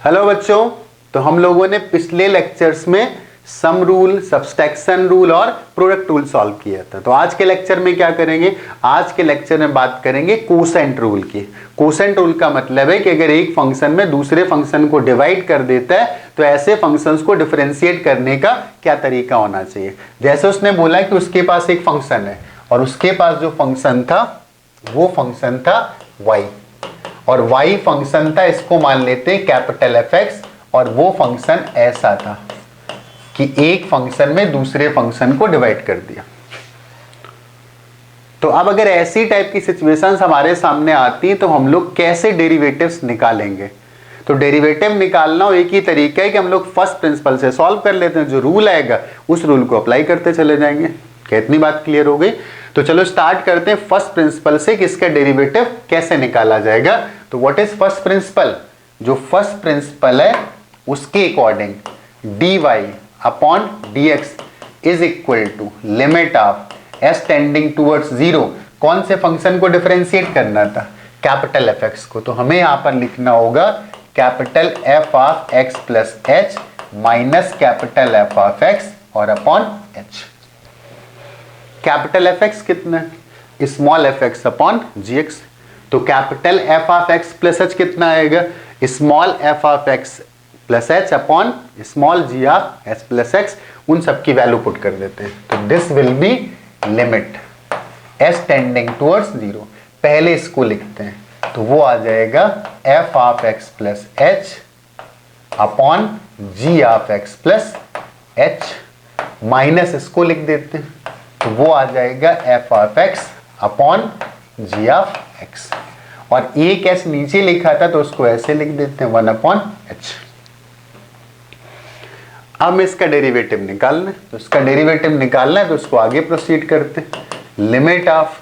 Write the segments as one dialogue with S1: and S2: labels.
S1: Hello बच्चों, तो हम लोगों ने पिछले लेक्चर्स में सम रूल, सब्सट्रैक्शन रूल और प्रोडक्ट रूल सॉल्व किया था। तो आज के लेक्चर में क्या करेंगे? आज के लेक्चर में बात करेंगे कोसेंट रूल की। कोसेंट रूल का मतलब है कि अगर एक फंक्शन में दूसरे फंक्शन को डिवाइड कर देता है तो ऐसे फंक्शंस को डिफरेंशिएट करने का क्या तरीका होना चाहिए। जैसे उसने बोला कि उसके पास एक फंक्शन है और उसके पास जो फंक्शन था वो फंक्शन था y, और y फंक्शन था, इसको मान लेते हैं कैपिटल Fx, और वो फंक्शन ऐसा था कि एक फंक्शन में दूसरे फंक्शन को डिवाइड कर दिया। तो अब अगर ऐसी टाइप की सिचुएशंस हमारे सामने आती हैं तो हम लोग कैसे डेरिवेटिव्स निकालेंगे? तो डेरिवेटिव निकालना एक ही तरीका है कि हम लोग फर्स्ट प्रिंसिपल से सॉल्व कर लेते हैं, जो रूल आएगा उस रूल को अप्लाई करते चले जाएंगे। क्या इतनी बात क्लियर हो गई? तो चलो स्टार्ट करते हैं फर्स्ट प्रिंसिपल से कि इसका डेरिवेटिव कैसे निकाला जाएगा। तो व्हाट इज फर्स्ट प्रिंसिपल? जो फर्स्ट प्रिंसिपल है उसके according dy upon dx is equal to limit of s tending towards 0। कौन से फंक्शन को डिफरेंशिएट करना था? कैपिटल Fx को। तो हमें यहां पर लिखना होगा capital f of x plus h minus capital f of x और अपॉन h। कैपिटल Fx कितना है? Small fx upon gx। तो capital f of x plus h कितना आएगा? Small f of x plus h upon small g of h plus x। उन सब की value put कर देते हैं। तो this will be limit s tending towards 0। पहले इसको लिखते हैं तो वो आ जाएगा f of x plus h upon g of x plus h, minus इसको लिख देते हैं तो वो आ जाएगा f of x upon g of x, और एक s नीचे लिखा था तो उसको ऐसे लिख देते हैं 1 अपॉन h। अब इसका डेरिवेटिव निकालना है, तो इसका डेरिवेटिव निकालना है तो उसको आगे प्रोसीड करते हैं। Limit of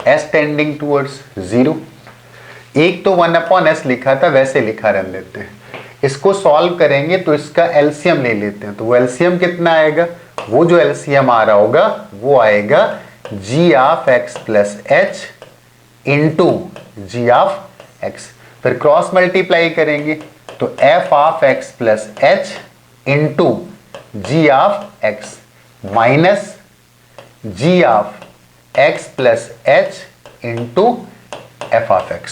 S1: s tending towards 0, एक तो 1 अपॉन s लिखा था वैसे लिखा रहने देते हैं। इसको सॉल्व करेंगे तो इसका एलसीएम ले लेते हैं। तो वो एलसीएम कितना आएगा? वो जो एलसीएम आ रहा होगा वो आएगा g of x plus h into g of x। फिर क्रॉस मल्टीप्लाई करेंगे तो f of x plus h into g of x minus g of x plus h into f of x।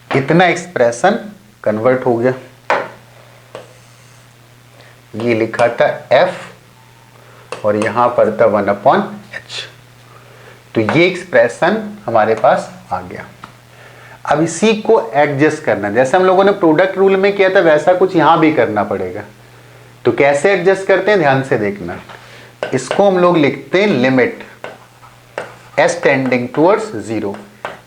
S1: इतना expression convert हो गया। ये लिखा था f और यहां पर था 1 अपॉन h। तो ये एक्सप्रेशन हमारे पास आ गया। अब इसी को एडजस्ट करना, जैसे हम लोगों ने प्रोडक्ट रूल में किया था वैसा कुछ यहां भी करना पड़ेगा। तो कैसे एडजस्ट करते हैं ध्यान से देखना। इसको हम लोग लिखते हैं लिमिट s टेंडिंग टूवर्ड्स 0।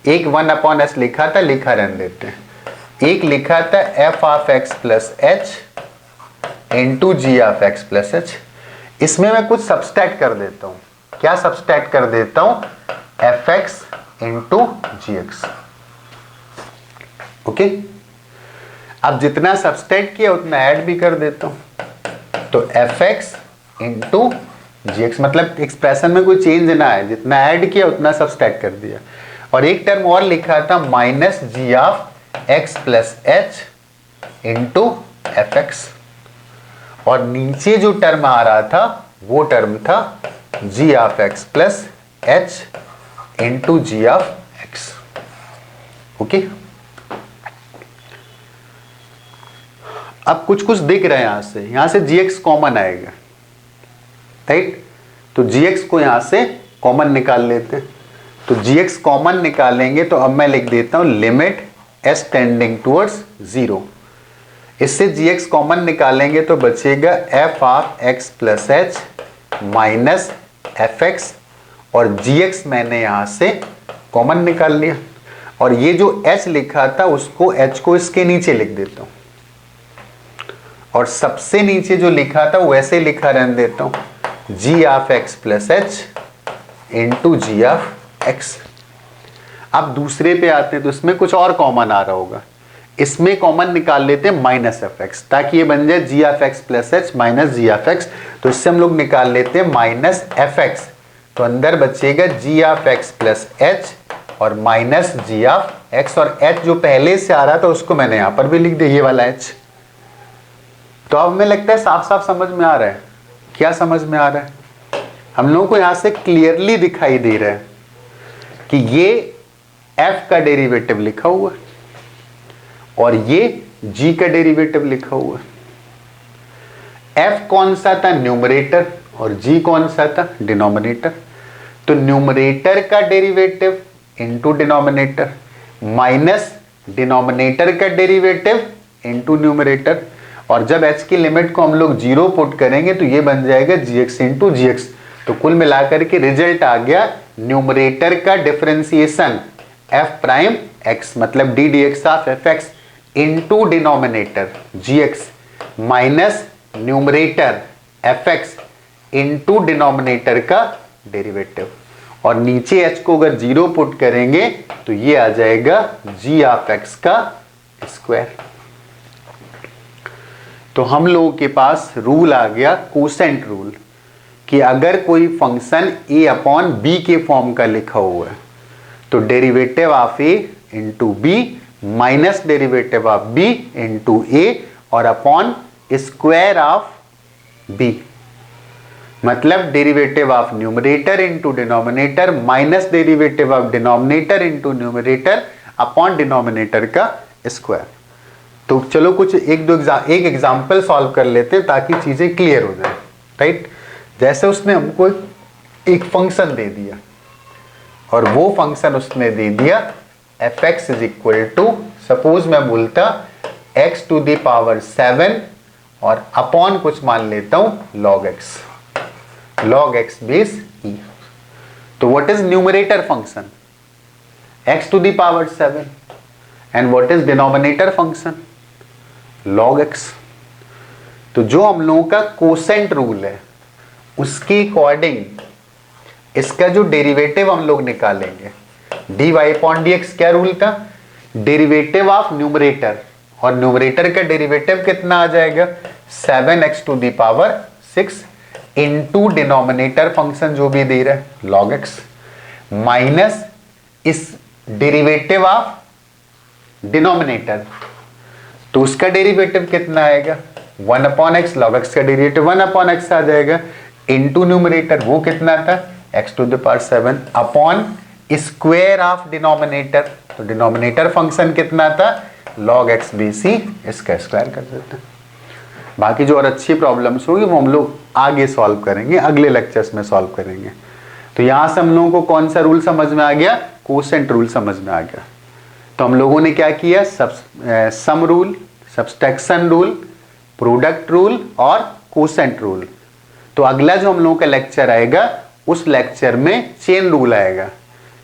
S1: एक 1 अपॉन s लिखा था, लिखा रहने देते हैं। एक लिखा था f of x plus h into g of x plus h। इसमें मैं कुछ सब्सट्रैक्ट कर देता हूं। क्या सब्सट्रैक्ट कर देता हूं? fx into gx। ओके, अब जितना सब्सट्रैक्ट किया उतना ऐड भी कर देता हूं। तो fx इंटू gx, मतलब एक्सप्रेशन में कोई चेंज ना आए, जितना ऐड किया उतना सब्सट्रैक्ट कर दिया। और एक टर्म और लिखा था minus g of x plus h into fx, और नीचे जो टर्म आ रहा था वो टर्म था g of x plus h into g of x। Okay, अब कुछ कुछ दिख रहा है यहां से gx कॉमन आएगा, राइट? तो gx को यहां से कॉमन निकाल लेते हैं। तो gx कॉमन निकालेंगे तो अब मैं लिख देता हूं लिमिट s टेंडिंग टूवर्ड्स 0। इससे gx कॉमन निकालेंगे तो बचेगा f of x plus h minus fx, और gx मैंने यहां से कॉमन निकाल लिया। और ये जो h लिखा था उसको h को इसके नीचे लिख देता हूं, और सबसे नीचे जो लिखा था वैसे लिखा रहने देता हूं g of x plus h into g of x। अब दूसरे पे आते हैं तो इसमें कुछ और कॉमन आ रहा होगा। इसमें कॉमन निकाल लेते हैं माइनस fx, ताकि ये बन जाए g of x plus h minus g of x। तो इससे हम लोग निकाल लेते हैं माइनस fx, तो अंदर बचेगा g of x plus h और माइनस जी ऑफ एक्स, और एच जो पहले से आ रहा था उसको मैंने यहां पर भी लिख दिया, ये वाला एच। तो अब हमें लगता है साफ साफ समझ में आ रहा है। क्या समझ में आ रहा है? हम लोगों को यहां से क्लियरली दिखाई दे रहा है कि ये f का डेरिवेटिव लिखा हुआ है और ये g का डेरिवेटिव लिखा हुआ है। f कौन सा था? न्यूमरेटर, और g कौन सा था? डिनोमिनेटर। तो न्यूमरेटर का derivative into denominator minus denominator का डेरिवेटिव इंटू न्यूमरेटर, और जब h की लिमिट को हम लोग 0 पुट करेंगे तो ये बन जाएगा gx इंटू gx। तो कुल मिलाकर के रिजल्ट आ गया न्यूमरेटर का डिफरेंशिएशन f प्राइम x मतलब d dx of fx into denominator gx minus numerator fx into denominator का डेरिवेटिव, और नीचे h को अगर 0 पुट करेंगे तो ये आ जाएगा g ऑफ x का स्क्वायर। तो हम लोगों के पास रूल आ गया कोसेंट रूल कि अगर कोई फंक्शन a अपॉन b के फॉर्म का लिखा हुआ है तो derivative of a into b minus derivative of b into a और अपॉन स्क्वायर ऑफ b, मतलब derivative of numerator into denominator minus derivative of denominator into numerator upon denominator का square. तो चलो कुछ एक एग्जाम्पल सॉल्व कर लेते हैं ताकि चीजें क्लियर हो जाए, राइट। जैसे उसने हमको एक फंक्शन दे दिया और वो फंक्शन उसने दे दिया f x is equal to, suppose मैं बोलता x टू द पावर 7 और अपॉन कुछ मान लेता हूं log x बेस e। तो what is numerator function? x to the power 7 and what is denominator function? log x। तो जो हम लोगों का कोसेंट रूल है उसके अकॉर्डिंग इसका जो डेरिवेटिव हम लोग निकालेंगे dy अपॉन dx, क्या रूल था? डेरिवेटिव ऑफ न्यूमरेटर, और न्यूमरेटर का डेरिवेटिव कितना आ जाएगा? 7x to the power 6 into denominator function जो भी दे रहा है log x माइनस इस डेरिवेटिव ऑफ डिनोमिनेटर, तो उसका डेरिवेटिव कितना आएगा? 1 अपॉन एक्स, log x का डेरिवेटिव 1 अपॉन एक्स आ जाएगा इंटू न्यूमरेटर वो कितना था? x to the power 7 upon square of denominator, तो डिनोमिनेटर फंक्शन कितना था? log x बेस e, इसका स्क्वायर कर देते हैं। बाकी जो और अच्छी प्रॉब्लम्स होगी वो हम लोग आगे सॉल्व करेंगे, अगले लेक्चर्स में सॉल्व करेंगे। तो यहां से हम लोगों को कौन सा रूल समझ में आ गया? कोसेंट रूल समझ में आ गया। तो हम लोगों ने क्या किया? Sum rule, subtraction rule, product rule और कोसेंट रूल। तो अगला जो हम लोगों का लेक्चर आएगा उस लेक्चर में चेन रूल आएगा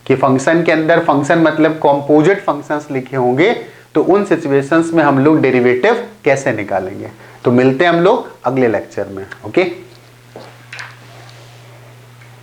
S1: कि फंक्शन के अंदर फंक्शन मतलब कॉम्पोजिट फंक्शंस लिखे होंगे तो उन सिचुएशंस में हम लोग डेरिवेटिव कैसे निकालेंगे। तो मिलते हैं हम लोग अगले लेक्चर में। ओके।